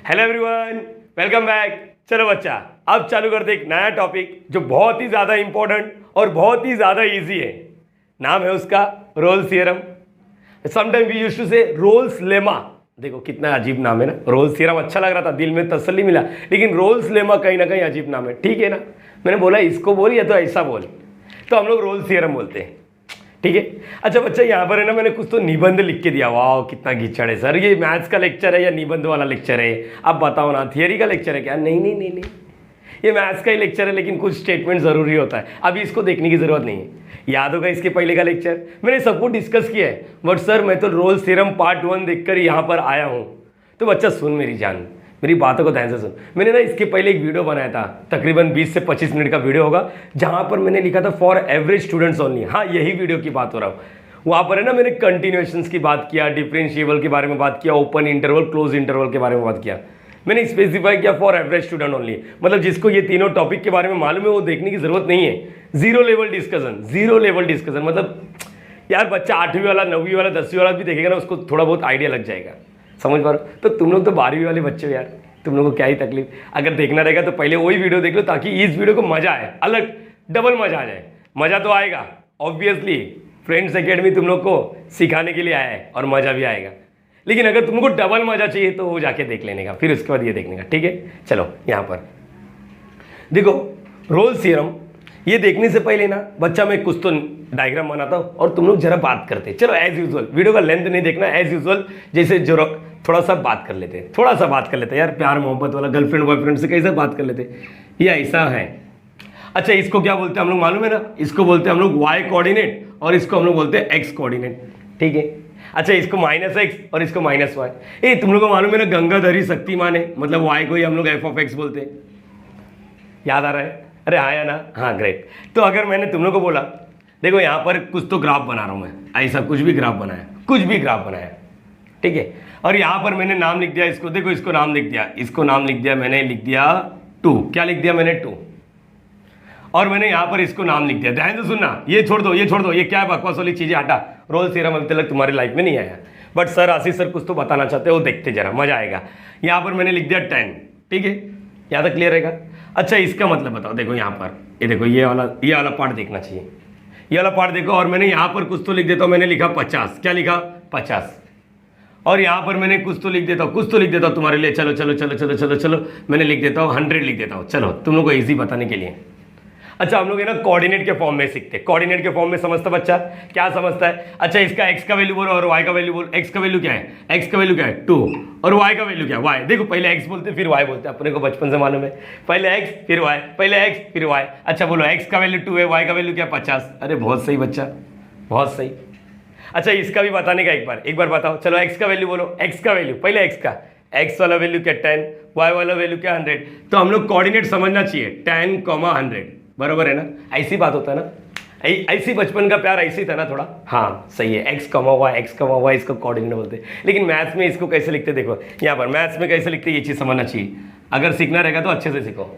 Hello everyone, welcome back. चलो बच्चा, अब चालू करते एक नया टॉपिक जो बहुत ही ज़्यादा इंपॉर्टेंट और बहुत ही ज़्यादा इजी है। नाम है उसका Rolle's theorem. Sometime we used to say Rolle's lemma. देखो कितना अजीब नाम है ना। रोल्स थ्योरम अच्छा लग रहा था, दिल में तसल्ली मिला, लेकिन रोल्स लेमा कहीं ना कहीं अजीब नाम है। ठीक है ना, मैंने बोला इसको बोल या तो ऐसा बोल, तो हम लोग रोल्स थ्योरम बोलते हैं। ठीक है। अच्छा बच्चा, यहाँ पर है ना, मैंने कुछ तो निबंध लिख के दिया। वाह कितना गिच्छड़ है सर, ये मैथ्स का लेक्चर है या निबंध वाला लेक्चर है? अब बताओ ना, थियरी का लेक्चर है क्या? नहीं नहीं नहीं नहीं, ये मैथ्स का ही लेक्चर है, लेकिन कुछ स्टेटमेंट जरूरी होता है। अभी इसको देखने की जरूरत नहीं है। याद होगा इसके पहले का लेक्चर मैंने सबको डिस्कस किया है, बट सर मैं तो रोल्स थ्योरम पार्ट 1 देखकर यहाँ पर आया हूँ। तो बच्चा सुन मेरी जान, मेरी बातों को ध्यान से सुन। मैंने ना इसके पहले एक वीडियो बनाया था, तकरीबन 20 से 25 मिनट का वीडियो होगा, जहाँ पर मैंने लिखा था फॉर एवरेज स्टूडेंट्स ओनली। हाँ, यही वीडियो की बात हो रहा हूँ। वहाँ पर है ना, मैंने कंटिन्यूएशंस की बात किया, डिफरेंशिएबल के बारे में बात किया, ओपन इंटरवल क्लोज इंटरवल के बारे में बात किया। मैंने स्पेसिफाई किया फॉर एवरेज स्टूडेंट ओनली, मतलब जिसको ये तीनों टॉपिक के बारे में मालूम है वो देखने की जरूरत नहीं है। Zero level discussion, zero level discussion मतलब यार बच्चा 8वीं वाला, 9वीं वाला, 10वीं वाला भी देखेगा ना, उसको थोड़ा बहुत आइडिया लग जाएगा। समझ पा रहे हो? तो तुम लोग तो 12वीं वाले बच्चे हो यार, तुम लोगों को क्या ही तकलीफ। अगर देखना रहेगा तो पहले वही वीडियो देख लो, ताकि इस वीडियो को मजा आए, अलग डबल मजा आ जाए। मजा तो आएगा ऑब्वियसली, फ्रेंड्स एकेडमी तुम लोग को सिखाने के लिए आया है और मजा भी आएगा, लेकिन अगर तुमको डबल मजा चाहिए तो वो जाके देख लेने का, फिर उसके बाद ये देखने का। ठीक है, चलो यहाँ पर देखो रोल्स थ्योरम। ये देखने से पहले ना बच्चा मैं कुछ तो डायग्राम बनाता हूँ और तुम लोग जरा बात करते। चलो एज यूजुअल, वीडियो का लेंथ नहीं देखना, एज यूजुअल जैसे जो थोड़ा सा बात कर लेते हैं, थोड़ा सा बात कर लेते हैं यार, प्यार मोहब्बत वाला, गर्लफ्रेंड बॉयफ्रेंड से कैसे बात कर लेते हैं। ये ऐसा है। अच्छा, इसको क्या बोलते हैं हम लोग मालूम है ना? इसको बोलते हैं हम लोग वाई कोऑर्डिनेट और इसको हम लोग बोलते हैं एक्स कोऑर्डिनेट। ठीक है। अच्छा, इसको -x और इसको -y। ये तुम लोग को मालूम है ना, गंगाधरी शक्तिमान है, मतलब वाई को ही हम लोग f(x) बोलते हैं। याद आ रहा है? अरे हाँ या ना? हाँ ग्रेट। तो अगर मैंने तुम लोग को बोला देखो यहाँ पर कुछ तो ग्राफ बना रहा हूँ मैं, ऐसा कुछ भी ग्राफ बनाया, कुछ भी ग्राफ बनाया, ठीक है, और यहाँ पर मैंने नाम लिख दिया इसको, देखो इसको नाम लिख दिया, इसको नाम लिख दिया, मैंने लिख दिया 2। क्या लिख दिया मैंने? 2। और मैंने यहाँ पर इसको नाम लिख दिया। ध्यान से सुनना, ये छोड़ दो, ये छोड़ दो, ये क्या है बकवास वाली चीजें हटा। रोल्स थ्योरम अभी तक तुम्हारी लाइफ में नहीं आया, बट सर आशीष सर कुछ तो बताना चाहते हो, देखते जरा, मजा आएगा। यहाँ पर मैंने लिख दिया 10। ठीक है, यहाँ तक क्लियर रहेगा? अच्छा, इसका मतलब बताओ। देखो यहाँ पर ये देखो, ये वाला पार्ट देखना चाहिए, ये वाला पार्ट देखो। और मैंने यहाँ पर कुछ तो लिख देता हूँ, मैंने लिखा 50। क्या लिखा? 50। और यहाँ पर मैंने कुछ तो लिख देता हूँ, कुछ तो लिख देता हूँ तुम्हारे लिए। चलो चलो चलो चलो चलो चलो, मैंने लिख देता हूँ 100 लिख देता हूँ। चलो तुम लोग को ईजी बताने के लिए। अच्छा, हम लोग है ना कोऑर्डिनेट के फॉर्म में सीखते हैं। कोऑर्डिनेट के फॉर्म में समझता बच्चा? क्या समझता है? अच्छा, इसका x का वैल्यू बोलो और y का वैल्यू बोलो। x का वैल्यू क्या है? x का वैल्यू क्या है? 2। और y का वैल्यू क्या है? y। देखो पहले x बोलते फिर y बोलते, अपने को बचपन से मालूम है, पहले x फिर y, पहले x फिर y। अच्छा बोलो, x का वैल्यू 2 है, y का वैल्यू क्या? 50। अरे बहुत सही बच्चा, बहुत सही। अच्छा, इसका भी बताने का एक बार बताओ। चलो x का वैल्यू बोलो, x का वैल्यू, पहले x का, x वाला वैल्यू क्या? 10, y वाला वैल्यू क्या? 100। तो हम लोग कोऑर्डिनेट समझना चाहिए, 10, 100, बरोबर है ना? ऐसी बात होता है ना, ऐसी बचपन का प्यार ऐसी था ना थोड़ा। हाँ सही है, x, y इसको कोऑर्डिनेट बोलते हैं। लेकिन मैथ्स में इसको कैसे लिखते? देखो यहाँ पर मैथ्स में कैसे लिखते, ये चीज समझना चाहिए। अगर सीखना रहेगा तो अच्छे से सीखो।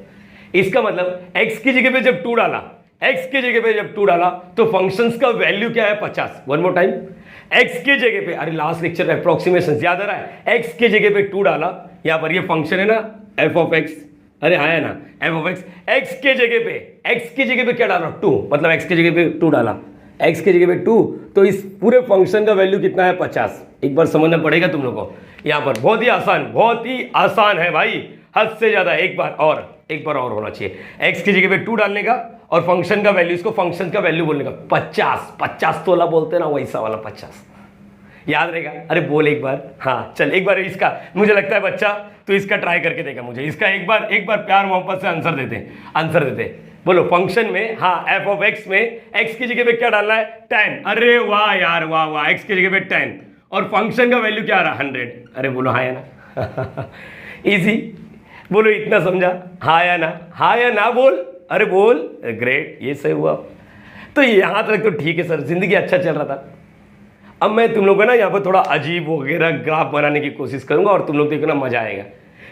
इसका मतलब x की जगह पे जब 2 डाला, x की जगह पे जब 2 डाला तो फंक्शंस का वैल्यू क्या है? 50। वन मोर टाइम, x की जगह पे, अरे लास्ट लेक्चर में अप्रोक्सीमेशन याद आ रहा है, x की जगह पे 2 डाला, यहाँ पर ये फंक्शन है ना f(x), अरे हाँ है ना, f(x), x की जगह पे क्या डाला? 2, मतलब x की जगह पे 2 डाला, x की जगह पे 2, तो इस पूरे फंक्शन का वैल्यू कितना है? 50। एक बार समझना पड़ेगा तुम लोग को। यहाँ पर बहुत ही आसान है भाई, हद से ज्यादा। एक बार और होना चाहिए, x की जगह पे 2 डालने का और फंक्शन का वैल्यू, इसको फंक्शन का वैल्यू बोलने का 50 तोला बोलते हैं ना, वैसा वाला 50। याद रहेगा? अरे बोल एक बार। हाँ चल, एक बार इसका, मुझे लगता है बच्चा तो इसका ट्राई करके देखा मुझे, इसका एक बार प्यार मोहब्बत से आंसर देते। बोलो फंक्शन में, हाँ f(x) में x की जगह पे क्या डालना है? 10। अरे वाह यार, वाह, x की जगह पे 10 और फंक्शन का वैल्यू क्या आ रहा? 100। अरे बोलो हाँ या ना? इजी। बोलो इतना समझा? हाँ या ना? हाँ या ना बोल, अरे बोल। ग्रेट, ये सही हुआ। तो यहाँ तक तो ठीक है सर, जिंदगी अच्छा चल रहा था। अब मैं तुम लोग को ना यहाँ पर थोड़ा अजीब वगैरह ग्राफ बनाने की कोशिश करूंगा और तुम लोग देखो ना, मजा आएगा।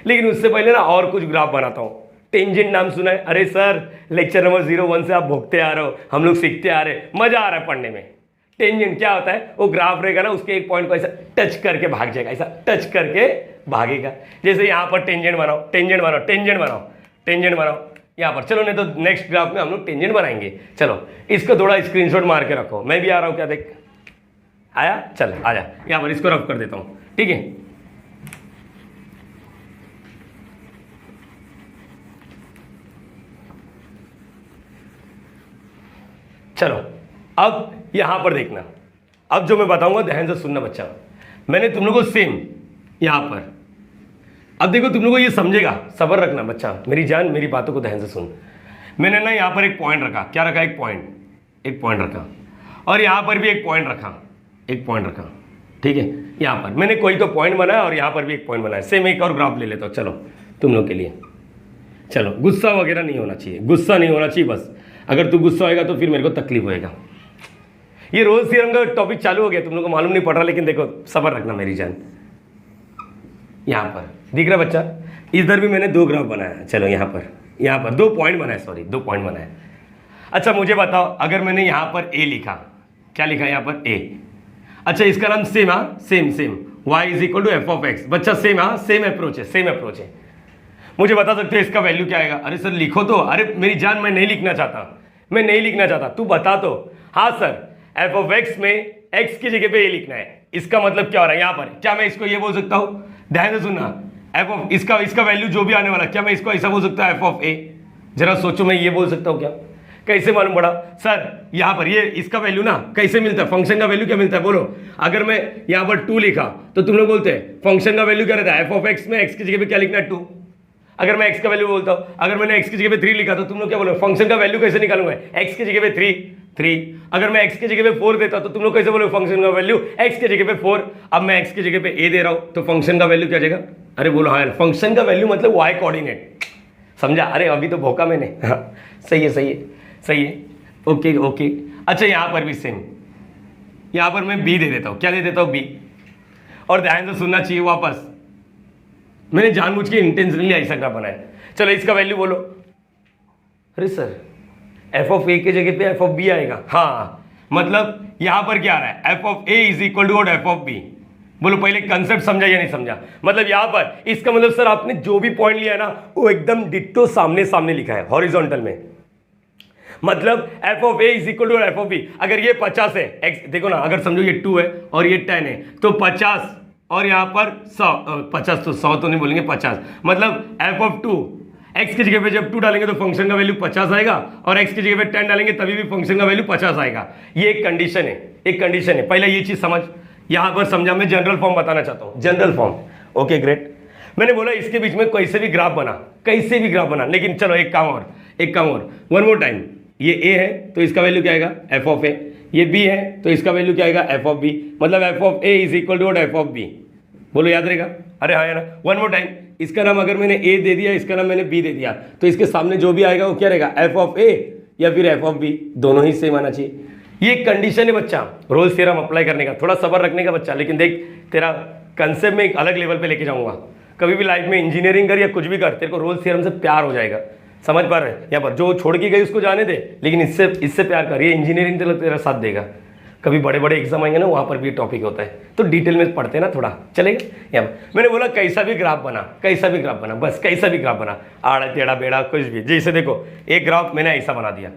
लेकिन उससे पहले ना और कुछ ग्राफ बनाता हूँ। टेंजेंट नाम सुना है? अरे सर लेक्चर नंबर 01 से आप भोगते आ रहे हो, हम लोग सीखते आ रहे, मजा आ रहा है पढ़ने में। टेंजेंट क्या होता है, वो ग्राफ रहेगा ना, उसके एक पॉइंट को ऐसा टच करके भाग जाएगा, ऐसा टच करके भागेगा। जैसे यहाँ पर टेंजेंट बनाओ, टेंजेंट बनाओ, टेंजेंट बनाओ, टेंजेंट बनाओ यहाँ पर। चलो नहीं तो नेक्स्ट ग्राफ में हम लोग टेंजेंट बनाएंगे। चलो इसको थोड़ा स्क्रीनशॉट मार के रखो, मैं भी आ रहा हूँ क्या, देख आया, चल आ जा, यहाँ पर इसको रफ कर देता हूँ, ठीक है। चलो अब यहां पर देखना, अब जो मैं बताऊंगा ध्यान से सुनना बच्चा। मैंने तुम लोगों को सेम यहां पर, अब देखो तुम लोगों को ये समझेगा, सब्र रखना बच्चा, मेरी जान मेरी बातों को ध्यान से सुन। मैंने ना यहां पर एक पॉइंट रखा, क्या रखा, एक पॉइंट रखा, और यहां पर भी एक पॉइंट रखा, ठीक है। यहां पर मैंने कोई तो पॉइंट बनाया और यहां पर भी एक पॉइंट बनाया। सेम एक और ग्राफ ले लेता हूं, चलो तुम लोग के लिए। चलो गुस्सा वगैरह नहीं होना चाहिए, गुस्सा नहीं होना चाहिए बस। अगर तू गुस्सा होएगा तो फिर मेरे को तकलीफ होएगा। ये रोल्स थ्योरम का टॉपिक चालू हो गया, तुम लोग को मालूम नहीं पड़ रहा, लेकिन देखो सब्र रखना मेरी जान। यहाँ पर दिख रहा बच्चा, इधर भी मैंने 2 ग्राफ बनाया। चलो यहाँ पर 2 पॉइंट बनाए, सॉरी 2 पॉइंट बनाए। अच्छा मुझे बताओ, अगर मैंने यहाँ पर ए लिखा, क्या लिखा यहाँ पर ए, अच्छा इसका नाम सेम, हाँ same y is equal to f of x. बच्चा सेम, हाँ सेम अप्रोच है। मुझे बता सकते हो इसका वैल्यू क्या आएगा? अरे सर लिखो तो। अरे मेरी जान मैं नहीं लिखना चाहता, तू बता तो। हाँ सर, एफ ऑफ एक्स में एक्स की जगह पे ए लिखना है। इसका मतलब क्या हो रहा है यहाँ पर? क्या मैं इसको ये बोल सकता हूँ, ध्यान से सुनना, एफ ऑफ इसका वैल्यू जो भी आने वाला, क्या मैं इसको ऐसा बोल सकता हूँ एफ ऑफ ए? जरा सोचो, मैं ये बोल सकता हूँ क्या? कैसे मालूम पड़ा सर? यहाँ पर ये इसका वैल्यू ना कैसे मिलता है, फंक्शन का वैल्यू क्या मिलता है बोलो। अगर मैं यहाँ पर 2 लिखा तो तुम लोग बोलते हैं फंक्शन का वैल्यू क्या रहता है, एफ ऑफ एक्स में एक्स की जगह पे क्या लिखना है 2। अगर मैं x का वैल्यू बोलता हूं, अगर मैंने x की जगह पे 3 लिखा तो तुम लोग क्या बोलोगे, फंक्शन का वैल्यू कैसे निकालूंगा, x की जगह पे 3। अगर मैं x की जगह पे 4 देता तो तुम लोग कैसे बोलोगे, फंक्शन का वैल्यू x की जगह पे 4। अब मैं x की जगह पे a दे रहा हूं तो फंक्शन का वैल्यू क्या जाएगा? अरे बोलो हाँ, फंक्शन का वैल्यू मतलब y कोऑर्डिनेट, समझा? अरे अभी तो भोका मैंने। सही है, ओके। अच्छा यहाँ पर भी सेम, यहाँ पर मैं b दे देता हूँ, क्या दे देता हूँ, b। और ध्यान से सुनना चाहिए वापस, मैंने जानबूझ के इंटेंशनली ऐसा ग्राफ बनाया। चलो इसका वैल्यू बोलो। अरे सर एफ ऑफ ए की जगह पे एफ ऑफ बी आएगा, हाँ मतलब यहां पर क्या आ रहा है, f of a is equal to f of b. बोलो पहले कंसेप्ट समझा या नहीं समझा? मतलब यहां पर इसका मतलब सर आपने जो भी पॉइंट लिया है ना वो एकदम डिट्टो सामने लिखा है हॉरिजॉन्टल में। मतलब f of a is equal to f of b. अगर ये 50 है, एक्स देखो ना, अगर समझो ये 2 है और ये 10 है तो 50 और यहाँ पर 100, 50 तो 100 तो नहीं बोलेंगे, 50 मतलब एफ ऑफ 2, एक्स की जगह पे जब 2 डालेंगे तो फंक्शन का वैल्यू 50 आएगा, और एक्स की जगह पे 10 डालेंगे तभी भी फंक्शन का वैल्यू 50 आएगा। ये एक कंडीशन है, पहले ये चीज समझ। यहाँ पर समझा, मैं जनरल फॉर्म बताना चाहता हूँ, जनरल फॉर्म। Okay great. मैंने बोला इसके बीच में कैसे भी ग्राफ बना, लेकिन चलो एक काम और, वन मोर टाइम। ये ए है तो इसका वैल्यू क्या आएगा, एफ ऑफ ए। ये बी है तो इसका वैल्यू क्या आएगा, एफ ऑफ बी। मतलब f of a is equal to f of b. बोलो याद रहेगा? अरे हाँ यार, वन मोर टाइम। इसका नाम अगर मैंने ए दे दिया, इसका नाम मैंने बी दे दिया, तो इसके सामने जो भी आएगा वो क्या रहेगा, एफ ऑफ ए या फिर एफ ऑफ बी, दोनों ही सेम आना चाहिए। ये कंडीशन है बच्चा रोल्स थ्योरम अप्लाई करने का, थोड़ा सब्र रखने का बच्चा। लेकिन देख तेरा कंसेप्ट में एक अलग लेवल पे लेके जाऊंगा। कभी भी लाइफ में इंजीनियरिंग कर या कुछ भी कर, तेरे को रोल्स थ्योरम से प्यार हो जाएगा। समझ पा रहे हैं? यहाँ पर जो छोड़ के गई उसको जाने दे, लेकिन इससे प्यार कर। ये इंजीनियरिंग तेरा साथ देगा। कभी बड़े बड़े एग्जाम आएंगे ना, वहाँ पर भी टॉपिक होता है, तो डिटेल में पढ़ते हैं ना, थोड़ा चलेगा। यहाँ मैंने बोला कैसा भी ग्राफ बना, बस कैसा भी ग्राफ बना, आड़ा टेढ़ा बेड़ा कुछ भी। जैसे देखो एक ग्राफ मैंने ऐसा बना दिया,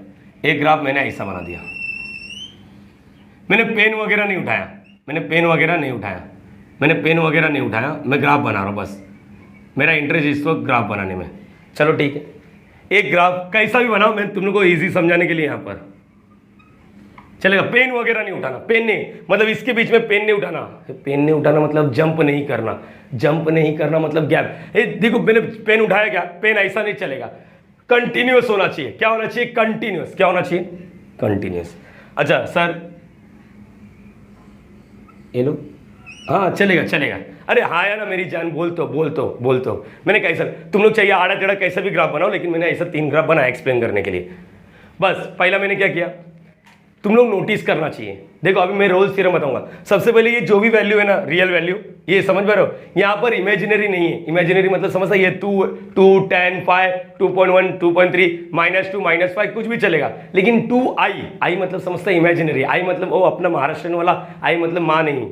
मैंने पेन वगैरह नहीं उठाया, मैं ग्राफ बना रहा हूँ बस। मेरा इंटरेस्ट इस वक्त ग्राफ बनाने में। चलो ठीक है, एक ग्राफ कैसा भी बनाओ, मैं तुम लोग को ईजी समझाने के लिए यहाँ पर चलेगा। पेन वगैरह नहीं उठाना, पेन नहीं मतलब इसके बीच में पेन नहीं उठाना मतलब जंप नहीं करना मतलब गैप। देखो मैंने पेन उठाया, क्या पेन ऐसा नहीं चलेगा, कंटिन्यूअस होना चाहिए। क्या होना चाहिए? कंटिन्यूअस। क्या होना चाहिए? कंटिन्यूअस। अच्छा सर ये लो, हाँ चलेगा। अरे हाँ यार ना मेरी जान, बोल तो। मैंने कैसा, तुम लोग चाहिए आड़ा टेढ़ा कैसा भी ग्राफ बनाओ, लेकिन मैंने ऐसा 3 ग्राफ बनाया एक्सप्लेन करने के लिए। बस पहला मैंने क्या किया, तुम लोग नोटिस करना चाहिए। देखो अभी मैं रोल्स थ्योरम बताऊंगा। सबसे पहले ये जो भी वैल्यू है ना, रियल वैल्यू, ये समझ पा रहे हो, यहाँ पर इमेजिनरी नहीं है। इमेजिनरी मतलब समझता है, ये 2, 10, 5, 2.1, 2.3, -2, -5 कुछ भी चलेगा, लेकिन 2i मतलब समझता है इमेजिनरी। आई मतलब वो अपना महाराष्ट्र वाला आई मतलब माँ नहीं,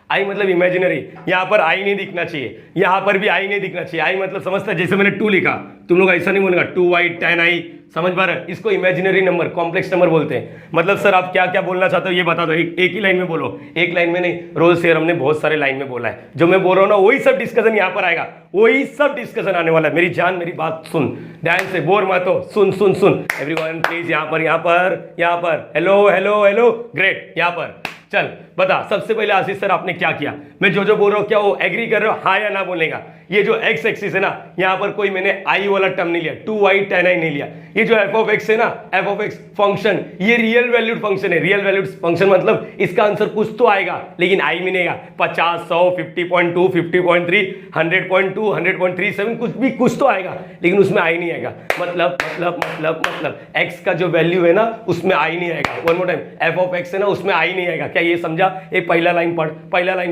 आई मतलब इमेजिनरी। यहाँ पर आई नहीं दिखना चाहिए, यहाँ पर भी आई नहीं दिखना चाहिए। आई मतलब समझता है, जैसे मैंने 2 लिखा, तुम लोग ऐसा नहीं बोलेगा 2i 10i, समझ पा रहे? इसको इमेजिनरी नंबर, कॉम्प्लेक्स नंबर बोलते हैं। मतलब सर आप क्या क्या बोलना चाहते हो ये बता दो, एक ही लाइन में बोलो। एक लाइन में नहीं, रोल्स थ्योरम ने बहुत सारे लाइन में बोला है। जो मैं बोल रहा हूँ ना वही सब डिस्कशन यहाँ पर आएगा, वही सब डिस्कशन आने वाला है। मेरी जान मेरी बात सुन, ध्यान से, बोर मत हो, सुन सुन सुन। एवरीवन प्लीज, यहाँ पर यहाँ पर यहाँ पर, हेलो हेलो हेलो, ग्रेट। यहाँ पर चल बता, सबसे पहले आशीष सर आपने क्या किया, मैं जो जो बोल रहा हूँ क्या वो एग्री कर रहे हो, हाँ या ना बोलेगा। ये जो एक्स एक्सिस है ना, यहाँ पर कोई मैंने आई वाला टर्म नहीं लिया, 2i 10i नहीं लिया। ये जो एफ ऑफ एक्स है ना, एफ ऑफ एक्स फंक्शन, ये रियल वैल्यूड फंक्शन है। रियल वैल्यूड फंक्शन मतलब इसका आंसर कुछ तो आएगा, लेकिन आई मिलेगा 50, 100, 50.2, 50.3, 100.2, 100.37, कुछ तो आएगा, लेकिन उसमें आई नहीं आएगा। मतलब एक्स का जो वैल्यू है ना उसमें आई नहीं आएगा। One more time, F of x है ना उसमें आई नहीं आएगा। क्या ये समझा? एक पहला लाइन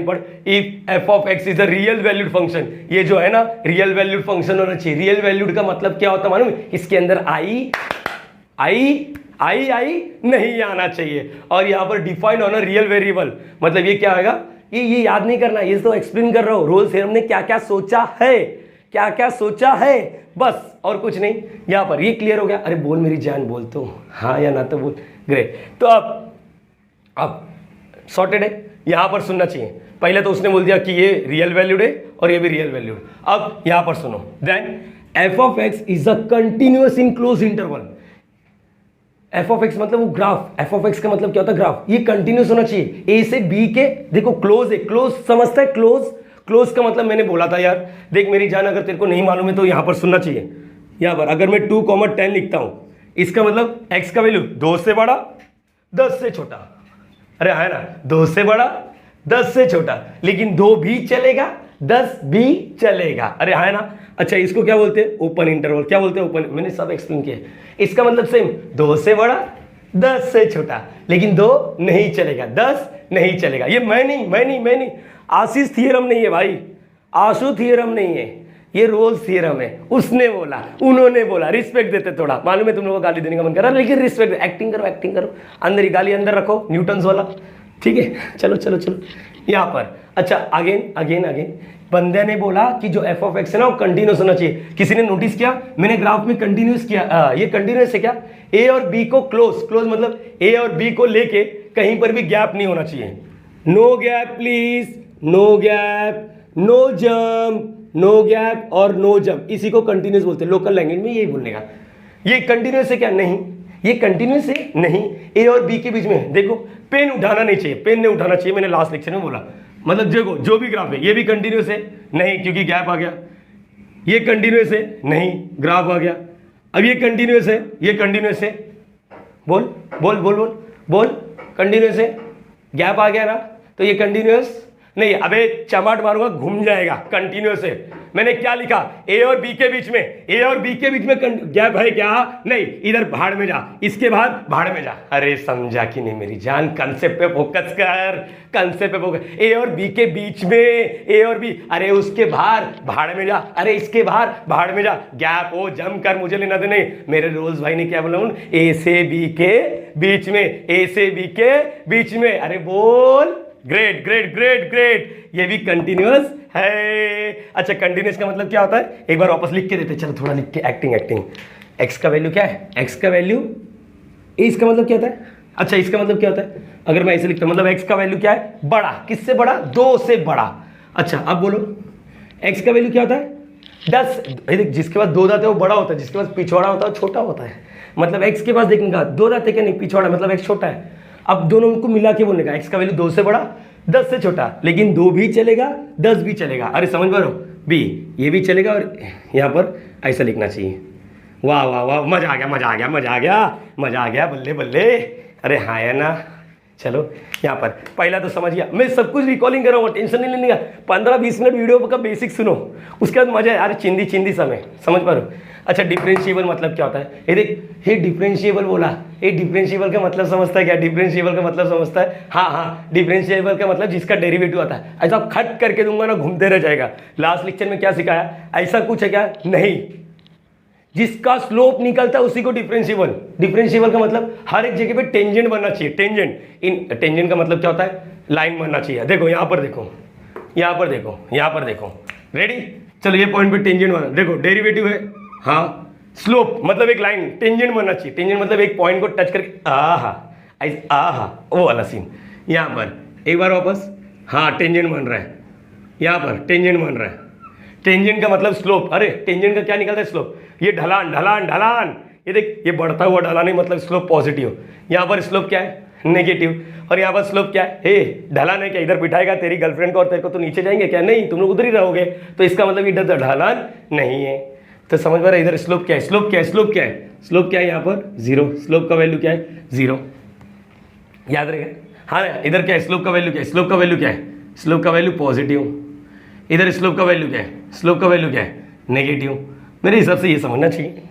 पढ़, if F of x is a real valued function, ये जो है ना रियल वैल्यूड फंक्शन होना चाहिए। रियल वैल्यूड का मतलब क्या होता है मालूम? इसके अंदर आई नहीं आना चाहिए। और यहाँ पर डिफाइन होना रियल वेरिएबल, मतलब ये क्या आएगा, ये याद नहीं करना, ये तो एक्सप्लेन कर रहा हूँ। रोल्स थ्योरम ने क्या क्या सोचा है, बस और कुछ नहीं। यहाँ पर ये क्लियर हो गया? अरे बोल मेरी जान, बोल तो हाँ या ना तो बोल। ग्रेट। तो अब सॉर्टेड है, यहां पर सुनना चाहिए। पहले तो उसने बोल दिया कि ये रियल वैल्यूड है और ये भी रियल वैल्यूड। अब यहां पर सुनो, then f of x is a continuous in close interval. F of x मतलब वो ग्राफ, एफ ऑफ एक्स का मतलब क्या होता है? ग्राफ। ये कंटिन्यूअस होना चाहिए, ए से बी के, देखो क्लोज है, क्लोज समझता है, क्लोज का मतलब मैंने बोला था यार, देख मेरी जान, अगर तेरे को नहीं मालूम है तो यहां पर सुनना चाहिए। यहां पर अगर मैं 2,10 लिखता हूं, इसका मतलब एक्स का वैल्यू 2 से बड़ा 10 से छोटा, अरे है ना, 2 से बड़ा 10 से छोटा, लेकिन 2 भी चलेगा 10 भी चलेगा, अरे है ना। अच्छा इसको क्या बोलते हैं? Open interval. क्या बोलते हैं? ओपन। मैंने सब एक्सप्लेन किया। इसका मतलब सेम, 2 से बड़ा 10 से छोटा, लेकिन 2 नहीं चलेगा, 10 नहीं चलेगा। ये मैं नहीं, आशीष थियरम नहीं है भाई, आशु थियरम नहीं है, ये रोल्स थियरम है। उसने बोला, उन्होंने बोला, रिस्पेक्ट देते थोड़ा। मालूम है तुम लोगों को गाली देने का मन कर रहा है, लेकिन रिस्पेक्ट, एक्टिंग करो, अंदर ही गाली अंदर रखो, न्यूटन्स वाला, ठीक है। चलो यहाँ पर। अच्छा अगेन बंदे ने बोला कि जो एफ ऑफ एक्स है ना वो कंटिन्यूस होना चाहिए। किसी ने नोटिस किया मैंने ग्राफ में कंटिन्यूस किया, ये कंटिन्यूस है क्या? ए और बी को क्लोज मतलब ए और बी को लेके कहीं पर भी गैप नहीं होना चाहिए। No gap please, no gap, no jump, no gap और नो जंप, इसी को कंटिन्यूस बोलते हैं। लोकल लैंग्वेज में यही बोलने का। ये कंटिन्यूस है क्या? नहीं, ये कंटिन्यूस है नहीं। ए और बी के बीच में देखो, पेन उठाना नहीं चाहिए, पेन नहीं उठाना चाहिए, मैंने लास्ट लेक्चर में बोला। मतलब देखो जो भी ग्राफ है, ये भी कंटिन्यूस है नहीं, क्योंकि गैप आ गया। ये कंटिन्यूस है नहीं, ग्राफ आ गया। अब ये कंटिन्यूस है, ये कंटिन्यूस है, बोल कंटिन्यूस है, गैप आ गया ना, तो ये कंटिन्यूस नहीं। अबे चमाट मारूंगा, घूम जाएगा। कंटिन्यूस है। मैंने क्या लिखा? ए और बी के बीच में गैप है क्या? नहीं, इधर भाड़ में जा, इसके बाद भाड़ में जा। अरे समझा कि नहीं मेरी जान? कंसेप्ट पे फोकस कर, कंसेप्ट पे फोकस। ए और बी के बीच में, ए और बी, अरे उसके बाहर भाड़ में जा, अरे इसके बाहर भाड़ में जा। गैप हो जम कर, मुझे लेना दे नहीं। मेरे रोल्स भाई ने क्या बोला? ए से बी के बीच में, ए से बी के बीच में। अरे बोल, ग्रेट, ये भी कंटिन्यूअस है। अच्छा कंटिन्यूअस का मतलब क्या होता है? एक बार वापस लिख के देते, चलो थोड़ा लिख के, एक्टिंग। एक्स का वैल्यू क्या है? एक्स का वैल्यू, इसका मतलब क्या होता है? अच्छा इसका मतलब क्या होता है? अगर मैं ऐसे लिखता हूं, मतलब एक्स का वैल्यू क्या है? बड़ा। किससे बड़ा? 2 से बड़ा। अच्छा अब बोलो, एक्स का वैल्यू क्या होता है? 10। जिसके पास 2 दांत है वो बड़ा होता है, जिसके पास पिछवाड़ा होता है वो छोटा होता है। मतलब एक्स के पास देखने का 2 दांत है क्या? नहीं, पिछवाड़ा, मतलब एक्स छोटा है। अब दोनों को मिला के बोलने का, एक्स का वैल्यू 2 से बड़ा 10 से छोटा, लेकिन 2 भी चलेगा 10 भी चलेगा। अरे समझ पा रहे हो? बी ये भी चलेगा, और यहाँ पर ऐसा लिखना चाहिए। वाह, मजा आ गया, बल्ले। अरे हाँ है ना, चलो यहाँ पर पहला तो समझ गया, मैं सब कुछ रिकॉलिंग कर रहा हूँ, टेंशन नहीं लेने का। 15-20 मिनट वीडियो का बेसिक सुनो, उसके बाद मजा है। अरे चिंदी चिंदी समय समझ पा रहे हो। अच्छा डिफरेंशिएबल मतलब क्या होता है, ये देख ये डिफरेंशिएबल बोला, ये डिफरेंशिएबल का मतलब समझता है क्या? डिफरेंशिएबल का मतलब समझता है? हाँ, डिफरेंशिएबल का मतलब जिसका डेरिवेटिव आता है। ऐसा खट करके दूंगा ना, घूमते रह जाएगा। लास्ट लेक्चर में क्या सिखाया, ऐसा कुछ है क्या? नहीं, जिसका स्लोप निकलता है उसी को डिफरेंशिएबल। डिफरेंशिएबल का मतलब हर एक जगह पे टेंजेंट बनना चाहिए। टेंजेंट का मतलब क्या होता है? लाइन बनना चाहिए। देखो यहाँ पर देखो, यहाँ पर देखो, यहाँ पर देखो, रेडी? चलो ये पॉइंट पे टेंजेंट बना, देखो डेरिवेटिव है, हाँ, स्लोप मतलब एक लाइन, टेंजेंट बनना चाहिए। टेंजेंट मतलब एक पॉइंट को टच करके आहा वो वाला सीन। यहाँ पर एक बार वापस, हाँ टेंजेंट बन रहा है, यहाँ पर टेंजेंट बन रहा है। टेंजेंट का मतलब स्लोप। अरे टेंजेंट का क्या निकलता है? स्लोप। ये ढलान ढलान ढलान, ये देख ये बढ़ता हुआ ढलान है, मतलब स्लोप पॉजिटिव। यहाँ पर स्लोप क्या है? नेगेटिव। और यहाँ पर स्लोप क्या है? हे ढलान है क्या? इधर बिठाएगा तेरी गर्लफ्रेंड को और तेरे को, तो नीचे जाएंगे क्या? नहीं, तुम लोग उधर ही रहोगे। तो इसका मतलब इधर ढलान नहीं है। तो समझ पा रहे इधर स्लोप क्या है? स्लोप क्या है? स्लोप क्या है? स्लोप क्या है? यहाँ पर 0। स्लोप का वैल्यू क्या है? 0। याद रहेगा। हाँ इधर क्या है? स्लोप का वैल्यू क्या है? स्लोप का वैल्यू क्या है? स्लोप का वैल्यू पॉजिटिव। इधर स्लोप का वैल्यू क्या है? स्लोप का वैल्यू क्या है? नेगेटिव। मेरे हिसाब से ये समझना चाहिए।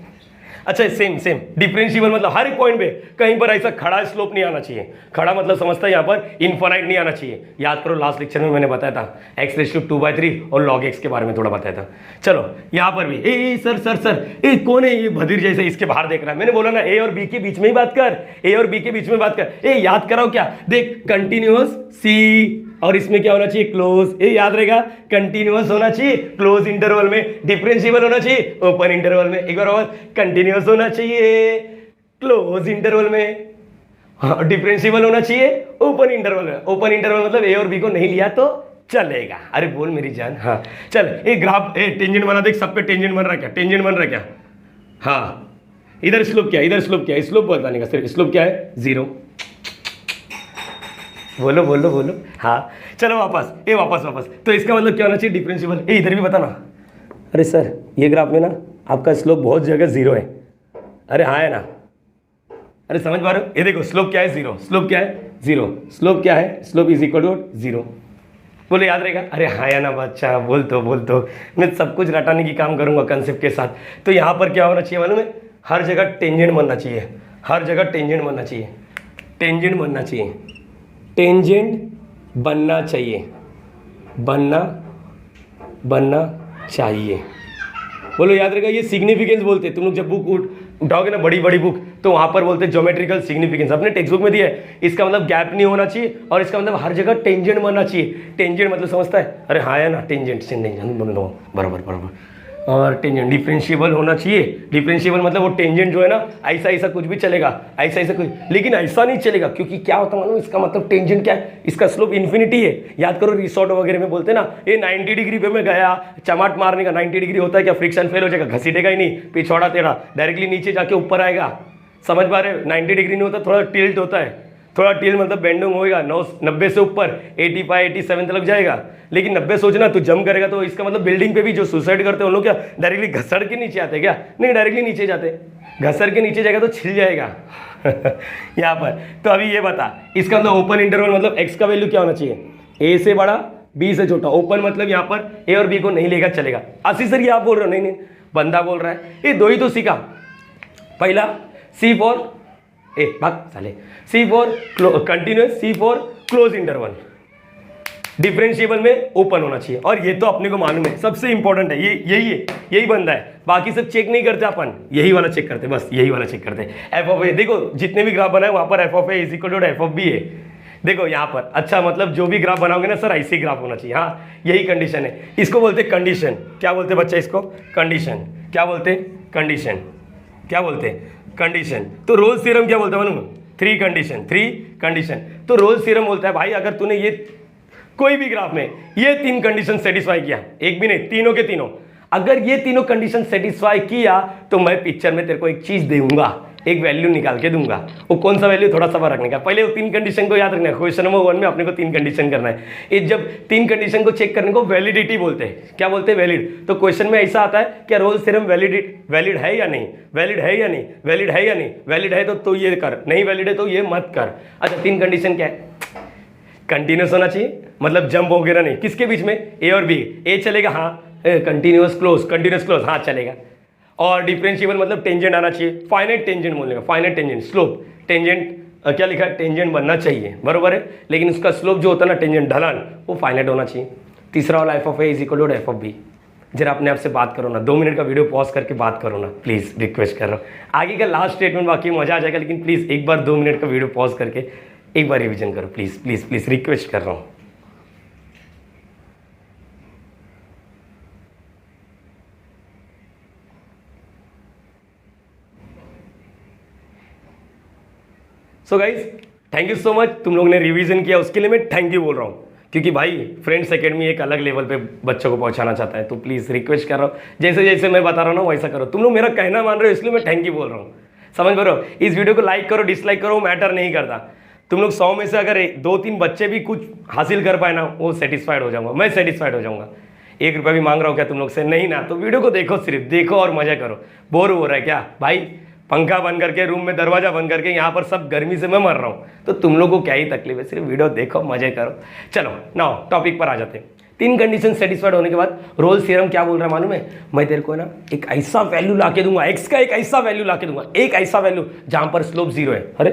अच्छा सेम डिफरेंशिएबल मतलब हर एक पॉइंट पे कहीं पर ऐसा खड़ा स्लोप नहीं आना चाहिए। खड़ा मतलब समझता है यहाँ पर इनफाइनाइट नहीं आना चाहिए। याद करो लास्ट लेक्चर में मैंने बताया था x⁵2/3 और log x के बारे में थोड़ा बताया था। चलो यहाँ पर भी ए सर कौन है ये भदीर जैसे, इसके बाहर देख रहा है। मैंने बोला ना ए और बी के बीच में ही बात कर, ए और बी के बीच में बात कर। ए याद कराओ क्या? देख कंटिन्यूअस सी, और इसमें क्या होना चाहिए? क्लोज। ये याद रहेगा, कंटिन्यूअस होना चाहिए क्लोज इंटरवल में, डिफरेंशिएबल होना चाहिए ओपन इंटरवल में। एक बार और, कंटिन्यूअस होना चाहिए क्लोज इंटरवल में, हाँ डिफरेंशिएबल होना चाहिए ओपन इंटरवल में। ओपन इंटरवल मतलब ए और बी को नहीं लिया तो चलेगा। अरे बोल मेरी जान। हाँ चल ये ग्राफ टेंजेंट बना, देख सब पे टेंजेंट बन रहा क्या? टेंजेंट बन रहा क्या? हाँ इधर स्लोप क्या है? इधर स्लोप क्या है? स्लोप बताने का सिर्फ, स्लोप क्या है? 0। बोलो बोलो बोलो। हाँ चलो वापस, वापस। तो इसका मतलब क्या होना चाहिए? डिफरेंशिएबल। इधर भी बताना। अरे सर ये ग्राफ में ना आपका स्लोप बहुत जगह 0 है। अरे हाँ है ना? अरे समझ पा रहे हो? ये देखो स्लोप क्या है? 0। स्लोप क्या है? 0। स्लोप क्या है? Slope is equal to 0। बोलो याद रहेगा? अरे हाँ या ना बच्चा, बोल तो मैं सब कुछ रटाने की काम करूँगा कंसेप्ट के साथ। तो यहाँ पर क्या होना चाहिए मालूम है? हर जगह टेंजेंट बनना चाहिए, हर जगह टेंजेंट बनना चाहिए, टेंजेंट बनना चाहिए, टेंजेंट बनना चाहिए, बनना चाहिए। बोलो याद रहेगा? ये सिग्निफिकेंस बोलते हैं। तुम लोग जब बुक उठाओगे ना बड़ी बड़ी बुक, तो वहाँ पर बोलते हैं ज्योमेट्रिकल सिग्निफिकेंस। अपने टेक्स्ट बुक में दिया है। इसका मतलब गैप नहीं होना चाहिए, और इसका मतलब हर जगह टेंजेंट बनना चाहिए। टेंजेंट मतलब समझता है? अरे हाँ है ना, टेंजेंट बराबर। और टेंजेंट डिफरेंशिएबल होना चाहिए। डिफरेंशिएबल मतलब वो टेंजेंट जो है ना, ऐसा कुछ भी चलेगा, ऐसा कुछ, लेकिन ऐसा नहीं चलेगा। क्योंकि क्या होता है मालूम? इसका मतलब टेंजेंट क्या है? इसका स्लोप इन्फिनिटी है। याद करो रिसोर्ट वगैरह में बोलते ना, ये 90 डिग्री पे मैं गया चमाट मारने का। 90 डिग्री होता है क्या? फ्रिक्शन फेल हो जाएगा, घसीटेगा ही नहीं, पिछौड़ा तेरा डायरेक्टली नीचे जाके ऊपर आएगा। समझ पा रहे? 90 डिग्री नहीं होता, थोड़ा टिल्ट होता है। थोड़ा टिल्ट मतलब बेंडिंग होएगा, 90 से ऊपर 85-87 तक जाएगा। लेकिन 90 सोचना तू जंप करेगा तो इसका मतलब बिल्डिंग पे भी जो सुसाइड करते हैं उन लोग क्या डायरेक्टली घसड़ के नीचे आते क्या? नहीं, डायरेक्टली नीचे जाते। घसड़ के नीचे जाएगा तो छिल जाएगा यहाँ पर। तो अभी ये बता, इसका मतलब ओपन इंटरवल मतलब एक्स का वैल्यू क्या होना चाहिए? ए से बड़ा, बी से छोटा। ओपन मतलब यहाँ पर ए और बी को नहीं लेगा चलेगा। आशीष सर ये आप बोल रहे हो? नहीं, बंदा बोल रहा है। ये दो ही तो सीखा। पहला C4 continuous, C4 close interval. Differentiable में ओपन होना चाहिए, और ये तो अपने को मालूम है, सबसे इंपॉर्टेंट है। यही बंदा है। बाकी सब चेक नहीं करते अपन, यही वाला चेक करते, बस यही वाला चेक करते। एफ ऑफ ए देखो, जितने भी ग्राफ बनाए वहां पर f of a is equal to f of b है। देखो यहाँ पर, अच्छा मतलब जो भी ग्राफ बनाओगे ना सर, ऐसे ही ग्राफ होना चाहिए। हाँ यही कंडीशन है। इसको बोलते कंडीशन। क्या बोलते बच्चा इसको? कंडीशन। क्या बोलते? कंडीशन। क्या बोलते? कंडीशन। तो रोल्स थ्योरम क्या बोलता है मालूम? 3 कंडीशन। तो रोल्स थ्योरम बोलता है भाई, अगर तूने ये कोई भी ग्राफ में ये 3 कंडीशन सेटिस्फाई किया, एक भी नहीं, तीनों के तीनों, अगर ये तीनों कंडीशन सेटिस्फाई किया तो मैं पिक्चर में तेरे को एक चीज दूंगा। एक वैल्यू निकाल के दूंगा। वो कौन सा वैल्यू, थोड़ा सा रखने का। पहले वो 3 कंडीशन को याद रखना है। क्वेश्चन नंबर 1 में अपने को 3 कंडीशन करना है। ये जब 3 कंडीशन को चेक करने को वैलिडिटी बोलते हैं। क्या बोलते हैं? वैलिड। तो क्वेश्चन में ऐसा आता है क्या रोल्स थ्योरम वैलिड है या नहीं, वैलिड है या नहीं, वैलिड है या नहीं, वैलिड है तो ये कर, नहीं वैलिड है तो ये मत कर। अच्छा 3 कंडीशन क्या है? कंटिन्यूस होना चाहिए, मतलब जंप वगैरह नहीं। किसके बीच में? ए और बी। ए चलेगा हाँ, कंटिन्यूस क्लोज हाँ चलेगा। और डिफरेंशिएबल मतलब टेंजेंट आना चाहिए। फाइनाइट टेंजेंट बोलने का, फाइनाइट टेंजेंट। स्लोप टेंजेंट क्या लिखा है? टेंजेंट बनना चाहिए, बरोबर है। लेकिन उसका स्लोप जो होता है ना, टेंजेंट ढलान, वो फाइनाइट होना चाहिए। तीसरा वाला f of a is equal to f of b. जरा अपने आप से बात करो ना, 2 मिनट का वीडियो पॉज करके बात करो ना प्लीज, रिक्वेस्ट कर रहा हूँ। आगे का लास्ट स्टेटमेंट बाकी मजा आ जाएगा, लेकिन प्लीज एक बार 2 मिनट का वीडियो पॉज करके एक बार रिवीजन करो प्लीज प्लीज प्लीज, रिक्वेस्ट कर रहा हूँ। So guys thank you so much, तुम लोगों ने रिवीजन किया, उसके लिए मैं थैंक यू बोल रहा हूँ। क्योंकि भाई फ्रेंड्स एकेडमी एक अलग लेवल पे बच्चों को पहुंचाना चाहता है, तो प्लीज़ रिक्वेस्ट कर रहा हूँ, जैसे जैसे मैं बता रहा हूँ ना वैसा करो। तुम लोग मेरा कहना मान रहे हो, इसलिए मैं थैंक यू बोल रहा हूँ। समझ पा रहे हो? इस वीडियो को लाइक करो डिसलाइक करो, मैटर नहीं करता। तुम लोग 100 में से अगर 2-3 बच्चे भी कुछ हासिल कर पाए ना, वो सेटिस्फाइड हो जाऊंगा, मैं सेटिस्फाइड हो जाऊंगा। 1 रुपया भी मांग रहा हूँ क्या तुम लोग से? नहीं ना। तो वीडियो को देखो, सिर्फ देखो और मजा करो। बोर हो रहा है क्या भाई? पंखा बंद करके, रूम में दरवाजा बंद करके, यहाँ पर सब गर्मी से मैं मर रहा हूँ, तो तुम लोगों को क्या ही तकलीफ है? सिर्फ वीडियो देखो, मजे करो। चलो नाउ टॉपिक पर आ जाते हैं। 3 कंडीशन सेटिस्फाइड होने के बाद रोल्स थ्योरम क्या बोल रहा है मालूम है? मैं तेरे को ना एक ऐसा वैल्यू ला के दूंगा, एक्स का एक ऐसा वैल्यू ला के दूंगा, एक ऐसा वैल्यू जहां पर स्लोप 0 है। अरे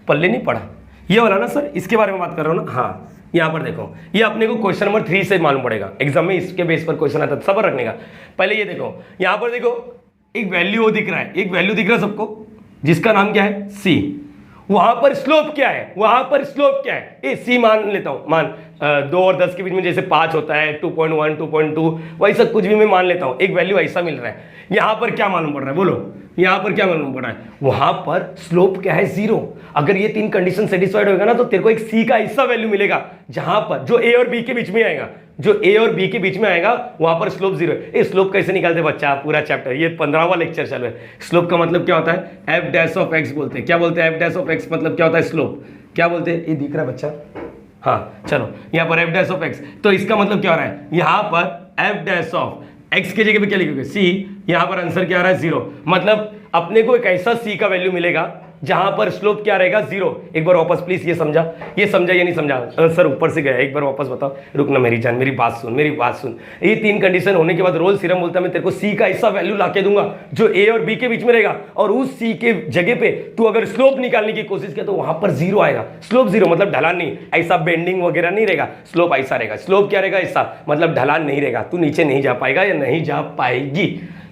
पल्ले नहीं पड़ा ये वाला ना सर, इसके बारे में बात कर रहा हूँ ना। हाँ यहाँ पर देखो, ये अपने को क्वेश्चन नंबर 3 से मालूम पड़ेगा एग्जाम में, इसके बेस पर क्वेश्चन आता है, सबर रखने का। पहले ये देखो, यहाँ पर देखो एक वैल्यू दिख रहा है, एक वैल्यू दिख रहा है सबको, जिसका नाम क्या है? सी। वहां पर स्लोप क्या है? वहां पर स्लोप क्या है? ए सी मान लेता हूं, मान 2 और 10 के बीच में जैसे 5 होता है, 2.1 2.2 वैसा कुछ भी मैं मान लेता हूं। एक वैल्यू ऐसा मिल रहा है। यहां पर क्या मालूम पड़ रहा है? बोलो यहां पर क्या मालूम पड़ रहा है? वहां पर स्लोप क्या है? 0। अगर ये 3 कंडीशन सेटिस्फाइड होगा ना, तो तेरे को एक सी का ऐसा वैल्यू मिलेगा जहां पर जो ए और बी के बीच में आएगा, जो ए और बी के बीच में आएगा वहां पर स्लोप 0 है। स्लोप कैसे निकालते बच्चा? पूरा चैप्टर, ये 15वां लेक्चर चालू है। स्लोप का मतलब क्या होता है? एफ डैश ऑफ एक्स बोलते हैं। क्या बोलते हैं? एफ डैश ऑफ एक्स मतलब क्या होता है? स्लोप। क्या बोलते हैं? ये दिख रहा है बच्चा? हाँ चलो, यहाँ पर एफ डैश ऑफ एक्स, तो इसका मतलब क्या हो रहा है? यहाँ पर एफ डैश ऑफ एक्स की जगह पे क्या लिखोगे? सी। यहाँ पर आंसर क्या आ रहा है? 0। मतलब अपने को एक ऐसा सी का वैल्यू मिलेगा जहां पर स्लोप क्या रहेगा? 0। एक बार वापस प्लीज, ये समझा या नहीं समझा? सर ऊपर से गया, एक बार वापस बताओ। रुकना मेरी जान, मेरी बात सुन। ये 3 कंडीशन होने के बाद रोल्स थ्योरम बोलता है मैं तेरे को सी का ऐसा वैल्यू ला के दूंगा जो ए और बी के बीच में रहेगा, और उस सी के जगह पे तू अगर स्लोप निकालने की कोशिश किया तो वहां पर 0 आएगा। स्लोप 0 मतलब ढलान नहीं, ऐसा बेंडिंग वगैरह नहीं रहेगा। स्लोप ऐसा रहेगा। स्लोप क्या रहेगा? ऐसा, मतलब ढलान नहीं रहेगा, तू नीचे नहीं जा पाएगा या नहीं जा पाएगी।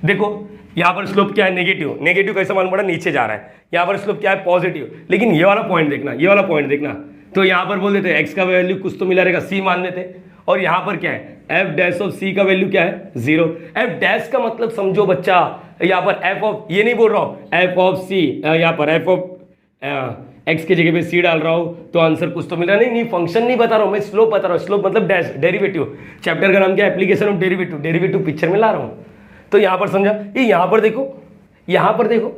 देखो यहाँ पर स्लोप क्या है? नेगेटिव। नेगेटिव कैसा मालूम पड़ा? नीचे जा रहा है। यहाँ पर स्लोप क्या है? पॉजिटिव। लेकिन ये वाला पॉइंट देखना, ये वाला पॉइंट देखना, तो यहाँ पर बोल देते हैं एक्स का वैल्यू कुछ तो मिला रहेगा, सी मान लेते। और यहाँ पर क्या है? एफ डैश ऑफ सी का वैल्यू क्या है? 0। एफ डैश का मतलब समझो बच्चा, यहाँ पर एफ ऑफ, ये नहीं बोल रहा हूँ एफ ऑफ सी, यहाँ पर एफ ऑफ एक्स की जगह पे सी डाल रहा हूँ तो आंसर कुछ तो मिल रहा नहीं, फंक्शन नहीं बता रहा हूँ मैं, स्लोप बता रहा हूँ। स्लोप मतलब डैश, डेरिवेटिव। चैप्टर का नाम क्या है? Application of derivative. Derivative picture में ला रहा हूँ, तो यहां पर समझा? ये यहां पर देखो, यहां पर देखो,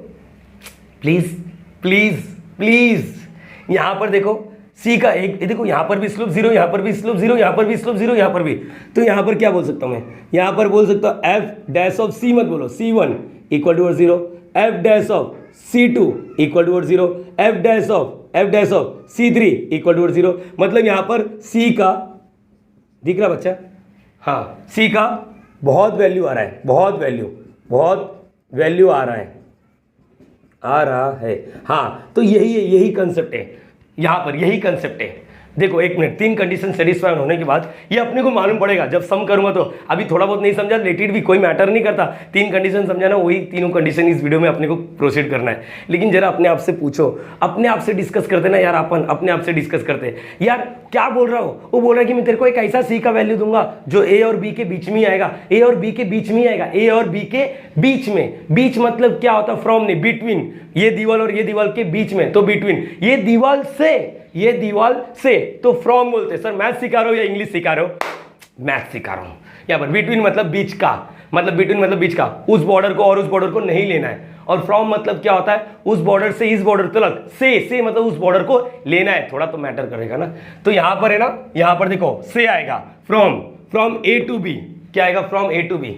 प्लीज प्लीज प्लीज, यहां पर देखो सी का एक, देखो यहां पर भी स्लोप 0, यहां पर भी स्लोप 0, यहां पर भी स्लोप 0, यहां पर भी। तो यहां पर क्या बोल सकता हूं मैं? यहां पर बोल सकता हूं एफ डैश ऑफ सी, मत बोलो C1 equal to 0, f dash of C2 equal to 0, f dash of C3 equal to 0। मतलब यहां पर सी का दिख रहा बच्चा? हाँ, सी का बहुत वैल्यू आ रहा है, बहुत वैल्यू आ रहा है। हाँ, तो यही कंसेप्ट है यहां पर, यही कंसेप्ट है। देखो एक मिनट, 3 कंडीशन सेटिस्फाइड होने के बाद ये अपने को मालूम पड़ेगा जब सम करूंगा। तो अभी थोड़ा बहुत नहीं समझा, रिलेटेड भी कोई मैटर नहीं करता। 3 कंडीशन समझाना, वही तीनों कंडीशन इस वीडियो में अपने को प्रोसीड करना है। लेकिन जरा अपने आप से पूछो, अपने आप से डिस्कस करते ना यार, अपन अपने आप से डिस्कस करते यार क्या बोल रहा हो? वो बोल रहा है कि मैं तेरे को एक ऐसा सी का वैल्यू दूंगा जो ए और बी के बीच में आएगा, ए और बी के बीच में आएगा, ए और बी के बीच में। बीच मतलब क्या होता? फ्रॉम नहीं, बिटवीन। ये दीवार और ये दीवार के बीच में, तो बिटवीन। ये दीवार से तो फ्रॉम बोलते। सर मैथ सिखा रहे हो या इंग्लिश सिखा रहे हो? मैथ सिखा रहा हूं। यहाँ पर बिटवीन मतलब बीच का, मतलब बिटवीन मतलब बीच का। उस बॉर्डर को और उस बॉर्डर को नहीं लेना है, और फ्रॉम मतलब क्या होता है, उस बॉर्डर से इस बॉर्डर तक, से मतलब उस बॉर्डर को लेना है, थोड़ा तो मैटर करेगा ना। तो यहां पर है ना, यहां पर देखो से आएगा, फ्रॉम ए टू बी, क्या आएगा, फ्रॉम ए टू बी।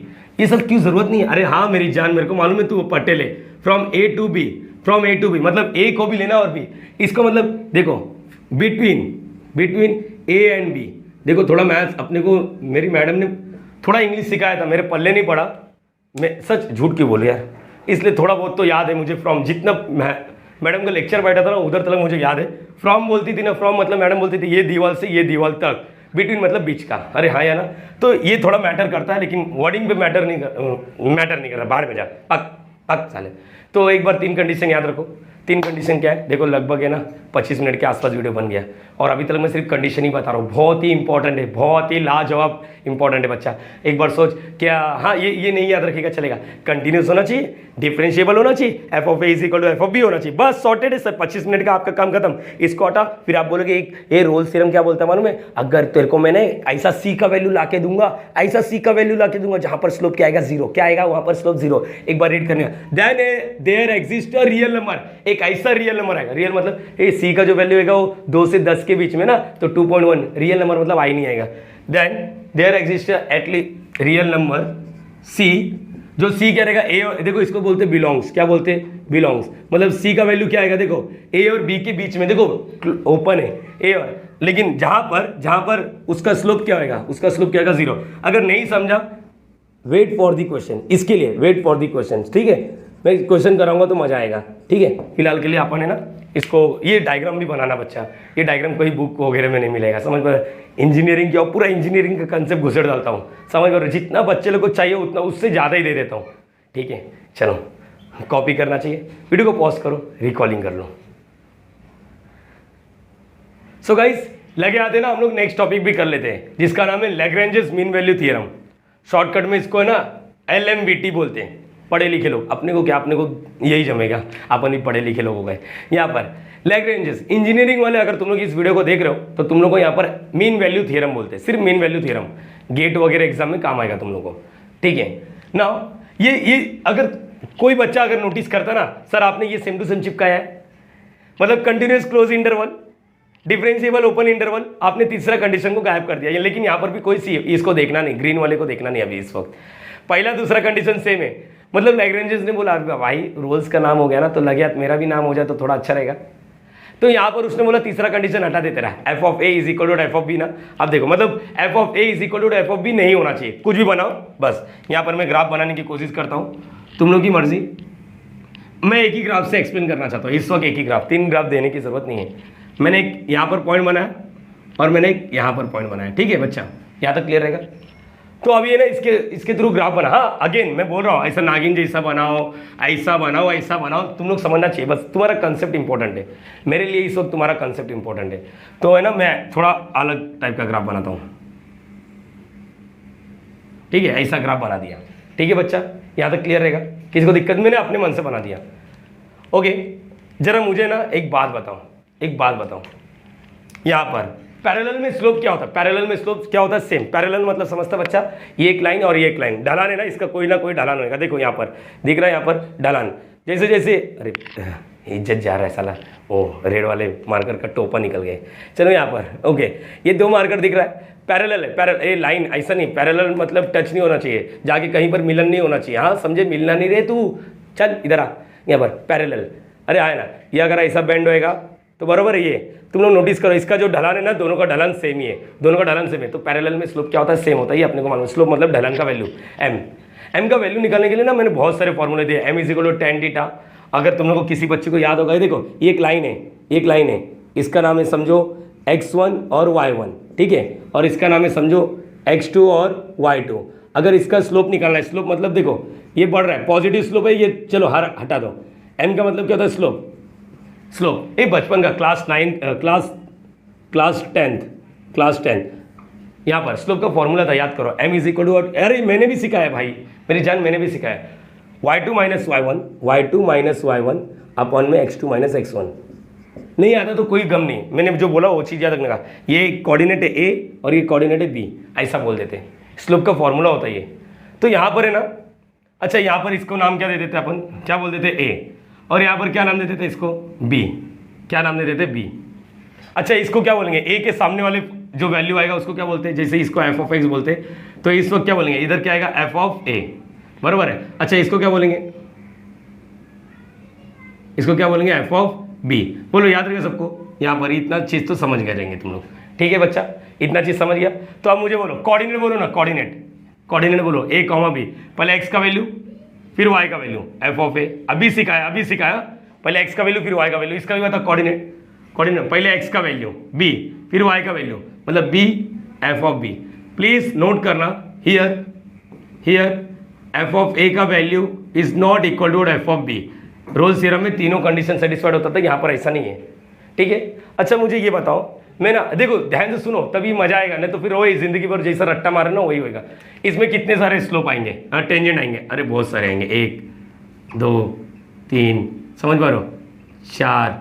ये सब क्यों जरूरत नहीं है, अरे हाँ मेरी जान, मेरे को मालूम है तू पटेल है। From A to B, from A to B मतलब ए को भी लेना और बी, इसको मतलब देखो बिटवीन ए एंड बी। देखो थोड़ा मैथ्स अपने को मेरी मैडम ने थोड़ा इंग्लिश सिखाया था, मेरे पल्ले नहीं पड़ा, मैं सच झूठ क्यों बोल यार, इसलिए थोड़ा बहुत तो याद है मुझे। फ्रॉम जितना मैडम का लेक्चर बैठा था ना उधर तक मुझे याद है। फ्रॉम बोलती थी ना, फ्रॉम मतलब मैडम बोलती थी ये दीवार से ये दीवार तक, बिटवीन मतलब बीच का, अरे हाँ या ना। तो ये थोड़ा मैटर करता है, लेकिन वर्डिंग पे मैटर नहीं कर रहा, बाहर में जा पक पक साले। तो एक बार 3 कंडीशन याद रखो। 3 कंडीशन क्या है, देखो लगभग है ना 25 मिनट के आसपास वीडियो बन गया, और अभी तक मैं सिर्फ कंडीशन ही बता रहा हूँ। बहुत ही इंपॉर्टेंट है, बहुत ही लाजवाब इंपॉर्टेंट है बच्चा। एक बार सोच क्या, हाँ ये नहीं याद रखेगा चलेगा, कंटिन्यूस होना चाहिए, डिफरेंशिएबल होना चाहिए, f of a is equal to f of b होना चाहिए, बस सॉर्टेड है सर। 25 मिनट का आपका काम खत्म। इसको हटा, फिर आप बोलोगे एक ये रोल्स थ्योरम क्या बोलता है मालूम है, अगर तेरे को मैंने ऐसा सी का वैल्यू ला के दूंगा, ऐसा सी का वैल्यू ला के दूंगा जहां पर स्लोप क्या आएगा, 0, क्या आएगा वहां पर स्लोप 0। एक बार रीड करने, then there exist a real number, एक ऐसा रियल नंबर आएगा, रियल मतलब ये सी का जो वैल्यू आएगा वो 2 से 10 के बीच में ना, तो 2.1 रियल नंबर मतलब आई नहीं आएगा। Then there exist atleast real number C, जो सी क्या रहेगा, ए, देखो इसको बोलते बिलोंग्स, क्या बोलते बिलोंग्स, मतलब सी का वैल्यू क्या आएगा, देखो ए और बी के बीच में, देखो ओपन है ए और, लेकिन जहां पर उसका स्लोप क्या आएगा, उसका स्लोप क्या आएगा 0। अगर नहीं समझा वेट फॉर द क्वेश्चन, इसके लिए वेट फॉर द क्वेश्चन, ठीक है, मैं क्वेश्चन कराऊंगा तो मजा आएगा, ठीक है। फिलहाल के लिए अपन है ना इसको, ये डायग्राम भी बनाना बच्चा, ये डायग्राम कोई बुक वगैरह में नहीं मिलेगा, समझ पर इंजीनियरिंग की, और पूरा इंजीनियरिंग का कंसेप्ट घुसेड़ डालता हूँ, समझ पर जितना बच्चे लोग को चाहिए उतना उससे ज़्यादा ही दे देता हूँ, ठीक है। चलो कॉपी करना चाहिए, वीडियो को पॉज करो, रिकॉलिंग कर लो। सो गाइस लगे आते ना, हम लोग नेक्स्ट टॉपिक भी कर लेते हैं जिसका नाम है Lagrange's mean value theorem. Shortcut में इसको है ना LMVT बोलते हैं। पढ़े लिखे लोग, अपने को क्या, अपने को यही जमेगा, अपन भी पढ़े लिखे लोग हो गए। यहाँ पर लैग्रेंजेस, इंजीनियरिंग वाले अगर तुम लोग इस वीडियो को देख रहे हो तो तुम लोग को यहाँ पर मीन वैल्यू थ्योरम बोलते हैं, सिर्फ मीन वैल्यू थ्योरम, गेट वगैरह एग्जाम में काम आएगा तुम लोग को, ठीक है ना। ये अगर कोई बच्चा अगर नोटिस करता ना, सर आपने ये सेम टू सेम चिपकाया है, मतलब continuous close interval, differentiable open interval, आपने तीसरा कंडीशन को गायब कर दिया। लेकिन यहाँ पर भी कोई सी इसको देखना नहीं, ग्रीन वाले को देखना नहीं अभी इस वक्त, पहला दूसरा कंडीशन सेम है। मतलब लैग्रेंजेस ने बोला भाई रोल्स का नाम हो गया ना, तो लगे मेरा भी नाम हो जाए तो थोड़ा अच्छा रहेगा, तो यहाँ पर उसने बोला तीसरा कंडीशन हटा देते रहा, f of a is equal to f of b ना। अब देखो मतलब f of a is equal to f of b नहीं होना चाहिए, कुछ भी बनाओ बस। यहाँ पर मैं ग्राफ बनाने की कोशिश करता हूँ, तुम लोग की मर्जी, मैं एक ही ग्राफ से एक्सप्लेन करना चाहता हूँ इस वक्त, एक ही ग्राफ, 3 ग्राफ देने की जरूरत नहीं है। मैंने एक यहाँ पर पॉइंट बनाया और मैंने एक यहाँ पर पॉइंट बनाया, ठीक है बच्चा, यहाँ तक क्लियर रहेगा। तो अभी है ना इसके थ्रू ग्राफ बना, हाँ अगेन मैं बोल रहा हूँ ऐसा नागिन जैसा बनाओ, ऐसा बनाओ, ऐसा बनाओ, तुम लोग समझना चाहिए, बस तुम्हारा कंसेप्ट इंपॉर्टेंट है, मेरे लिए इस वक्त तुम्हारा कंसेप्ट इंपॉर्टेंट है। तो है ना मैं थोड़ा अलग टाइप का ग्राफ बनाता हूँ, ठीक है, ऐसा ग्राफ बना दिया, ठीक है बच्चा, यहाँ तक क्लियर रहेगा, किसी को दिक्कत, मैंने अपने मन से बना दिया। ओके जरा मुझे ना एक बात बताओ, यहाँ पर पैरेलल में स्लोप क्या होता है, पैरेलल में स्लोप क्या होता है, सेम। पैरेलल मतलब समझता बच्चा, ये एक लाइन और ये एक लाइन, ढलान है ना, इसका कोई ना कोई ढलान होगा। देखो यहाँ पर दिख रहा है, यहाँ पर ढलान, जैसे जैसे, अरे इज्जत जा रहा है साला, ओ रेड वाले मार्कर का टोपा निकल गए। चलो यहाँ पर ओके, ये 2 मार्कर दिख रहा है, पैरेलल है, पैरेलल, ये लाइन ऐसा नहीं, पैरेलल मतलब टच नहीं होना चाहिए, जाके कहीं पर मिलन नहीं होना चाहिए, हाँ समझे, मिलना नहीं रहे तू, चल इधर आ, यहाँ पर पैरेलल, अरे आए ना, ये अगर ऐसा बेंड होएगा तो बराबर है। ये तुम लोग नोटिस करो, इसका जो ढलान है ना, दोनों का ढलान सेम ही है, दोनों का ढलान सेम है। तो पैरेलल में स्लोप क्या होता है, सेम होता है, ये अपने को मालूम है। स्लोप मतलब ढलान का वैल्यू, एम का वैल्यू निकालने के लिए ना मैंने बहुत सारे फॉर्मूले दिए, m is equal to tan theta. अगर तुम लोग को किसी बच्चे को याद होगा, ये देखो ये एक लाइन है, इसका नाम है समझो x1 और y1, ठीक है, और इसका नाम है समझो x2 और y2। अगर इसका स्लोप निकालना है, स्लोप मतलब देखो ये बढ़ रहा है, पॉजिटिव स्लोप है ये, चलो हटा दो, एम का मतलब क्या होता है, स्लोप। ये बचपन का क्लास 10 यहाँ पर स्लोप का फॉर्मूला था, याद करो, m इज इक्वल टू, अरे मैंने भी सिखाया भाई, मेरी जान मैंने भी सिखाया, y2 माइनस y1 अपॉन में x2 माइनस x1। नहीं आता तो कोई गम नहीं, मैंने जो बोला वो चीज़ याद रखने का, ये कोऑर्डिनेट है a और ये कोऑर्डिनेट है b, ऐसा बोल देते हैं, स्लोप का फॉर्मूला होता है ये। तो यहाँ पर है ना अच्छा यहाँ पर इसको नाम क्या दे देते अपन, क्या बोल देते ए, और यहाँ पर क्या नाम दे देते इसको बी, क्या नाम दे देते बी। अच्छा इसको क्या बोलेंगे, ए के सामने वाले जो वैल्यू आएगा उसको क्या बोलते हैं, जैसे इसको एफ ऑफ एक्स बोलते हैं तो इस वक्त क्या बोलेंगे, इधर क्या आएगा एफ ऑफ ए, बराबर है। अच्छा इसको क्या बोलेंगे, इसको क्या बोलेंगे एफ ऑफ बी। बोलो याद रखिए सबको, यहाँ पर इतना चीज तो समझ गए रहेंगे तुम लोग, ठीक है बच्चा, इतना चीज समझ गया। तो अब मुझे बोलो कोऑर्डिनेट बोलो ना, कोऑर्डिनेट, कोऑर्डिनेट बोलो ए कॉमा बी, पहले एक्स का वैल्यू फिर वाई का वैल्यू एफ ऑफ ए, अभी सिखाया पहले एक्स का वैल्यू फिर वाई का वैल्यू, इसका भी बता कोऑर्डिनेट, कोऑर्डिनेट पहले एक्स का वैल्यू बी फिर वाई का वैल्यू, मतलब b f of b. Please note करना हियर एफ ऑफ ए का value is not equal to f of b. Rolle's theorem में तीनों कंडीशन सेटिस्फाइड होता था, यहाँ पर ऐसा नहीं है, ठीक है। अच्छा मुझे ये बताओ, मैं ना देखो ध्यान से सुनो तभी मजा आएगा, नहीं तो फिर वही जिंदगी भर जैसा रट्टा मारे ना वही होगा। इसमें कितने सारे स्लोप आएंगे, टेंजेंट आएंगे, अरे बहुत सारे आएंगे, 1 2 3 समझ पा रहे हो, 4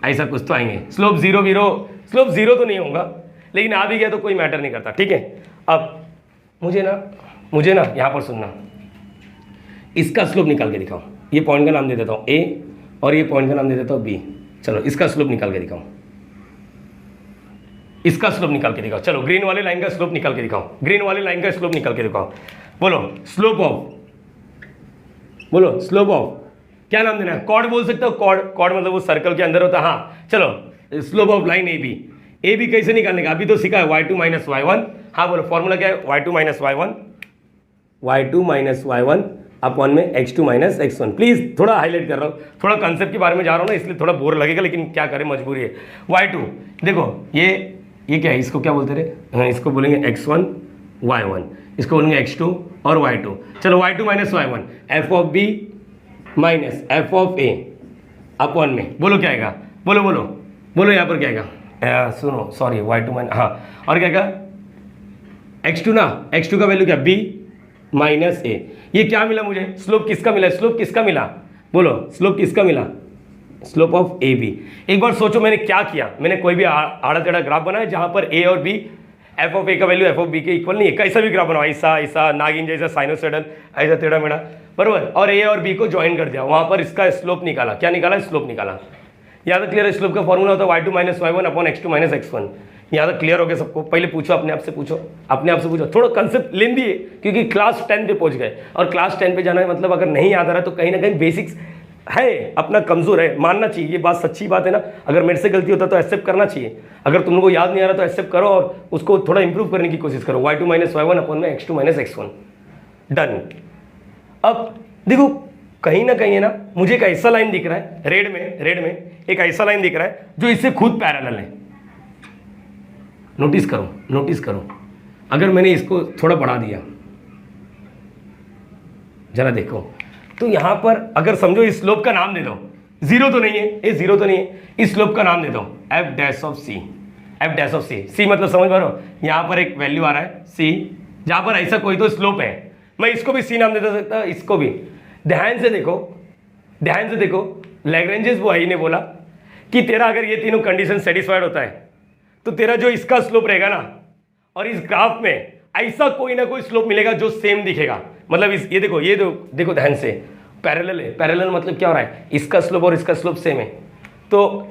ऐसा कुछ तो आएंगे। स्लोप जीरो तो नहीं होगा, लेकिन आ भी गया तो कोई मैटर नहीं करता, ठीक है। अब मुझे ना यहाँ पर सुनना, इसका स्लोप निकाल के दिखाओ, ये पॉइंट का नाम दे देता हूँ ए और ये पॉइंट का नाम दे देता हूँ बी। चलो इसका स्लोप निकाल के दिखाओ, इसका स्लोप निकाल के दिखाओ, चलो ग्रीन वाले लाइन का स्लोप निकाल के दिखाओ, ग्रीन वाले लाइन का स्लोप निकाल के दिखाओ। बोलो स्लोप ऑफ, क्या नाम देना है, कॉर्ड बोल सकते हो, कॉर्ड मतलब वो सर्कल के अंदर होता है। हाँ चलो slope of line A B कैसे निकालने का अभी तो सीखा है, y2 माइनस y1। हाँ बोलो फॉर्मूला क्या है, y2 माइनस y1 अपॉन में x2 माइनस x1। प्लीज थोड़ा हाईलाइट कर रहा हूँ, थोड़ा कंसेप्ट के बारे में जा रहा हूँ ना, इसलिए थोड़ा बोर लगेगा, लेकिन क्या करें मजबूरी है। y2 देखो ये क्या है, इसको क्या बोलते रहे, इसको बोलेंगे x1 y1, इसको बोलेंगे x2 और y2। चलो y2 minus y1 f of B minus F of a upon में, बोलो क्या आएगा, बोलो यहाँ पर क्या आएगा, सुनो सॉरी y2 माइनस, हाँ और क्या आएगा x2 ना, x2 का वैल्यू क्या b माइनस ए। ये क्या मिला मुझे, स्लोप किसका मिला, बोलो स्लोप किसका मिला, स्लोप ऑफ ए बी। एक बार सोचो मैंने क्या किया, मैंने कोई भी आड़ा टेढ़ा ग्राफ बनाया जहां पर ए और बी एफ ऑफ ए का वैल्यू एफ ऑफ बी के इक्वल नहीं है, कैसा भी ग्राफ बनाओ, ऐसा नागिन जैसा साइनोसॉइडल ऐसा टेढ़ा मेढ़ा, बराबर, और ए और बी को ज्वाइन कर दिया, वहां पर इसका स्लोप निकाला, क्या निकाला, स्लोप निकाला। यहाँ तक क्लियर है, स्लोप का फॉर्मूला होता है y2 minus y1 upon x2 minus x1। यहाँ तक क्लियर हो गया सबको, पहले पूछो अपने आप से पूछो, थोड़ा कंसेप्ट लेंदी है क्योंकि क्लास 10 पे पहुंच गए, और क्लास 10 पे जाना है मतलब अगर नहीं याद आ रहा तो कहीं ना कहीं बेसिक्स है अपना कमजोर है, मानना चाहिए, ये बात सच्ची बात है ना। अगर मेरे से गलती होता तो एक्सेप्ट करना चाहिए, अगर तुम लोगों को याद नहीं आ रहा तो एक्सेप्ट करो और उसको थोड़ा इंप्रूव करने की कोशिश करो। y2 माइनस y1 अपॉन में x2 माइनस x1, डन। अब देखो कहीं ना कहीं है ना, मुझे एक ऐसा लाइन दिख रहा है रेड में एक ऐसा लाइन दिख रहा है जो इससे खुद पैरेलल है। नोटिस करो अगर मैंने इसको थोड़ा बढ़ा दिया, जरा देखो, तो यहां पर अगर समझो इस स्लोप का नाम दे दो, जीरो तो नहीं है, इस स्लोप का नाम दे दो एफ डैश ऑफ सी। सी मतलब समझ पा रहे हो, यहां पर एक वैल्यू आ रहा है सी, जहां पर ऐसा कोई तो स्लोप है, मैं इसको भी सी नाम दे सकता, इसको भी। ध्यान से देखो लैग्रेंजेस वही ने बोला कि तेरा अगर ये तीनों कंडीशन सेटिस्फाइड होता है तो तेरा जो इसका स्लोप रहेगा ना, और इस ग्राफ में ऐसा कोई ना कोई स्लोप मिलेगा जो सेम दिखेगा, मतलब ये देखो ध्यान से, पैरेलल है, पैरेलल मतलब क्या हो रहा है, इसका स्लोप और इसका स्लोप सेम है, तो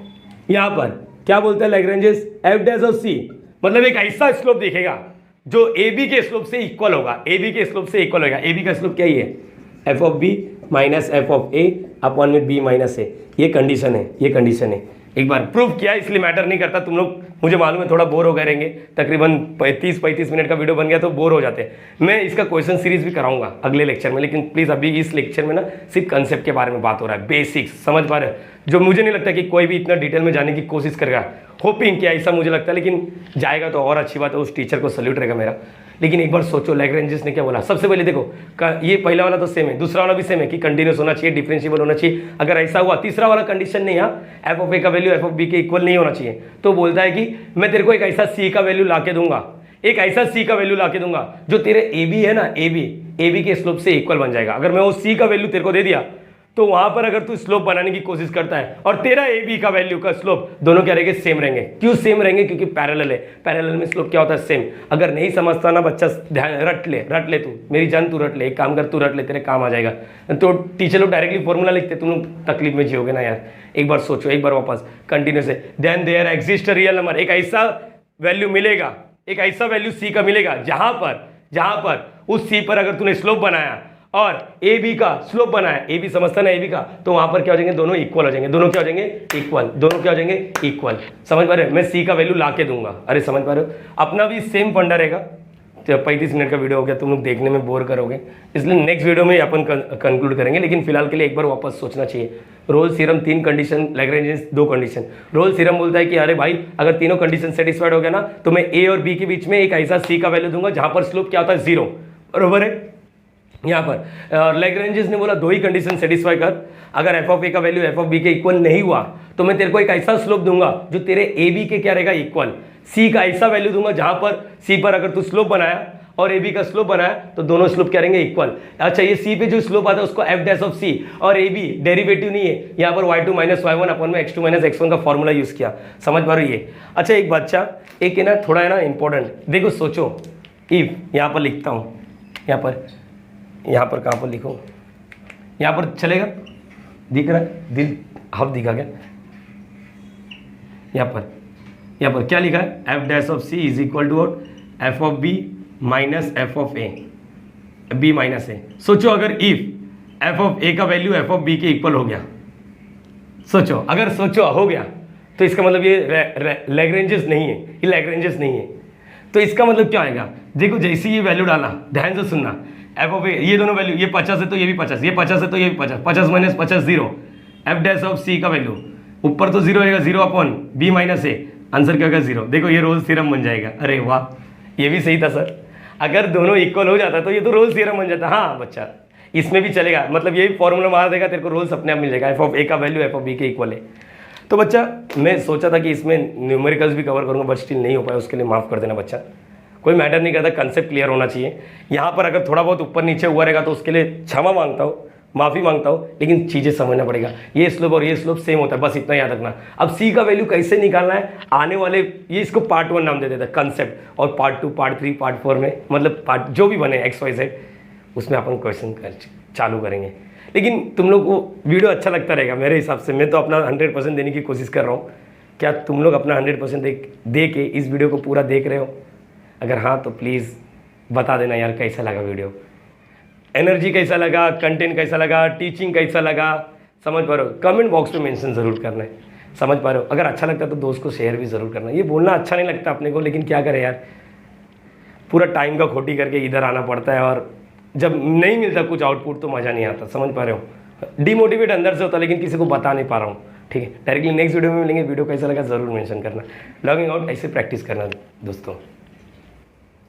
यहां पर क्या बोलता है Lagrange's, f dash of C, मतलब एक ऐसा स्लोप दिखेगा जो ए बी के स्लोप से इक्वल होगा, ए बी का स्लोप क्या ही है, f of B minus F of a upon में बी माइनस ए। ये कंडीशन है, एक बार प्रूव किया, इसलिए मैटर नहीं करता। तुम लोग मुझे मालूम है थोड़ा बोर हो गए रहेंगे, तकरीबन 35 मिनट का वीडियो बन गया तो बोर हो जाते हैं। मैं इसका क्वेश्चन सीरीज भी कराऊंगा अगले लेक्चर में, लेकिन प्लीज़ अभी इस लेक्चर में ना सिर्फ कंसेप्ट के बारे में बात हो रहा है, बेसिक्स समझ पा रहे हो, जो मुझे नहीं लगता कि कोई भी इतना डिटेल में जाने की कोशिश करेगा, होपिंग किया ऐसा मुझे लगता है, लेकिन जाएगा तो और अच्छी बात है, उस टीचर को सल्यूट रहेगा मेरा। लेकिन एक बार सोचो लैग्रेंजेस ने क्या बोला, सबसे पहले देखो ये पहला वाला तो सेम है, दूसरा वाला भी सेम है कि कंटिन्यूस होना चाहिए, डिफरेंशिएबल होना चाहिए। अगर ऐसा हुआ, तीसरा वाला कंडीशन नहीं, यहाँ एफ ऑफ ए का वैल्यू एफ ऑफ बी के इक्वल नहीं होना चाहिए, तो बोलता है कि मैं तेरे को एक ऐसा सी का वैल्यू ला के दूंगा, जो तेरे ए बी है ना, ए बी के स्लोप से इक्वल बन जाएगा। अगर मैं वो सी का वैल्यू तेरे को दे दिया तो वहां पर अगर तू स्लोप बनाने की कोशिश करता है और तेरा ए बी का वैल्यू का स्लोप दोनों क्या रहेंगे, सेम रहेंगे। क्यों सेम रहेंगे? क्योंकि पैरेलल है। पैरेलल में स्लोप क्या होता है, सेम। अगर नहीं समझता ना बच्चा, ध्यान रट ले तू, मेरी जान तू रट ले, एक काम कर तू रट ले, तेरे काम आ जाएगा। तो टीचर लोग डायरेक्टली फॉर्मूला लिखते, तुम लोग तकलीफ में जियोगे ना यार। एक बार सोचो, एक बार वापस कंटिन्यू से, then there exist real number, एक ऐसा वैल्यू मिलेगा, एक ऐसा वैल्यू सी का मिलेगा जहां पर उस सी पर अगर तूने स्लोप बनाया और ए बी का स्लोप बनाया, ए बी समझता ना ए बी का, तो वहां पर क्या हो जाएंगे, दोनों इक्वल हो जाएंगे। दोनों क्या हो जाएंगे, इक्वल। दोनों क्या हो जाएंगे, इक्वल। समझ पा रहे हो? मैं सी का वैल्यू ला के दूंगा। अरे समझ पा रहे हो? अपना भी सेम फंडा रहेगा। 35 मिनट का वीडियो हो गया, तुम लोग देखने में बोर करोगे, इसलिए नेक्स्ट वीडियो में अपन कंक्लूड करेंगे। लेकिन फिलहाल के लिए एक बार वापस सोचना चाहिए। Rolle's theorem 3 condition, Lagrange 2 condition. Rolle's theorem बोलता है कि अरे भाई अगर तीनों कंडीशन सेटिस्फाइड हो गया ना, तो मैं ए और बी के बीच में एक ऐसा सी का वैल्यू दूंगा जहां पर स्लोप क्या होता है, 0। बरोबर है? यहाँ पर लैग्रेंजेस ने बोला 2 ही कंडीशन सेटिस्फाई कर। अगर एफ ऑफ ए का वैल्यू एफ ऑफ बी के इक्वल नहीं हुआ तो मैं तेरे को एक ऐसा स्लोप दूंगा जो तेरे ए बी के क्या रहेगा, इक्वल। सी का ऐसा वैल्यू दूंगा जहां पर सी पर अगर तू स्लोप बनाया और ए बी का स्लोप बनाया तो दोनों स्लोप क्या रहेंगे, इक्वल। अच्छा, ये सी पे जो स्लोप आता है उसको एफ डैश ऑफ सी, और ए बी डेरिवेटिव नहीं है, यहाँ पर y2 माइनस y1 अपन में x2 माइनस x1 का फॉर्मूला यूज किया। समझ पा रहे हो ये? अच्छा, एक बच्चा एक है ना, थोड़ा है ना इंपॉर्टेंट, देखो सोचो, इफ यहाँ पर लिखता हूँ, यहाँ पर कहाँ पर लिखो, यहाँ पर चलेगा, दिख रहा है, दिल हाफ दिखा क्या? यहाँ पर क्या लिखा है, F dash of C is equal to what, F of B minus F of A, B minus A. सोचो अगर इफ एफ ऑफ ए का वैल्यू एफ ऑफ बी के इक्वल हो गया, सोचो अगर हो गया तो इसका मतलब ये लैग्रेंजेस नहीं है, ये लैग्रेंजेस नहीं है। तो इसका मतलब क्या आएगा, देखो जैसे ये वैल्यू डाला, ध्यान से सुनना, एफ ऑफ ए, ये दोनों वैल्यू, ये 50 है तो ये भी 50, ये 50 है तो ये भी 50, 50 माइनस 50 0। एफ डैश ऑफ सी का वैल्यू ऊपर तो 0 रहेगा, 0 अपॉन बी माइनस ए, आंसर क्या होगा, 0। देखो ये रोल्स थ्योरम बन जाएगा। अरे वाह, ये भी सही था सर। अगर दोनों इक्वल हो जाता तो ये तो रोल्स थ्योरम बन जाता। हाँ बच्चा, इसमें भी चलेगा, मतलब ये फॉर्मूला मार देगा तेरे को, रोल्स अपने आप मिल जाएगा। एफ ऑफ ए का वैल्यू एफ ऑफ बी के इक्वल है। तो बच्चा मैं सोचा था कि इसमें न्यूमेरिकल्स भी कवर करूँगा, बट स्टिल नहीं हो पाया, उसके लिए माफ़ कर देना बच्चा, कोई मैटर नहीं करता, कंसेप्ट क्लियर होना चाहिए। यहाँ पर अगर थोड़ा बहुत ऊपर नीचे हुआ रहेगा तो उसके लिए क्षमा मांगता हूँ, माफ़ी मांगता हूँ, लेकिन चीज़ें समझना पड़ेगा। ये स्लोप और ये स्लोप सेम होता है, बस इतना याद रखना। अब सी का वैल्यू कैसे निकालना है, आने वाले, ये इसको पार्ट 1 नाम दे देता है कंसेप्ट, और पार्ट 2, पार्ट 3, पार्ट 4 में, मतलब पार्ट जो भी बने XYZ, उसमें अपन क्वेश्चन चालू करेंगे। लेकिन तुम लोग को वीडियो अच्छा लगता रहेगा मेरे हिसाब से। मैं तो अपना 100% देने की कोशिश कर रहा हूँ। क्या तुम लोग अपना 100% दे के इस वीडियो को पूरा देख रहे हो? अगर हाँ तो प्लीज़ बता देना यार कैसा लगा वीडियो, एनर्जी कैसा लगा, कंटेंट कैसा लगा, टीचिंग कैसा लगा, समझ पा रहे हो? कमेंट बॉक्स में मेंशन ज़रूर करना है। समझ पा रहे हो? अगर अच्छा लगता है तो दोस्त को शेयर भी ज़रूर करना। ये बोलना अच्छा नहीं लगता अपने को, लेकिन क्या करें यार, पूरा टाइम का खोटी करके इधर आना पड़ता है, और जब नहीं मिलता कुछ आउटपुट तो मज़ा नहीं आता। समझ पा रहे हो? डिमोटिवेट अंदर से होता, लेकिन किसी को बता नहीं पा रहा हूँ। ठीक है, डायरेक्टली नेक्स्ट वीडियो में मिलेंगे। वीडियो कैसा लगा ज़रूर मेंशन करना। लॉगिंग आउट, ऐसे प्रैक्टिस करना दोस्तों।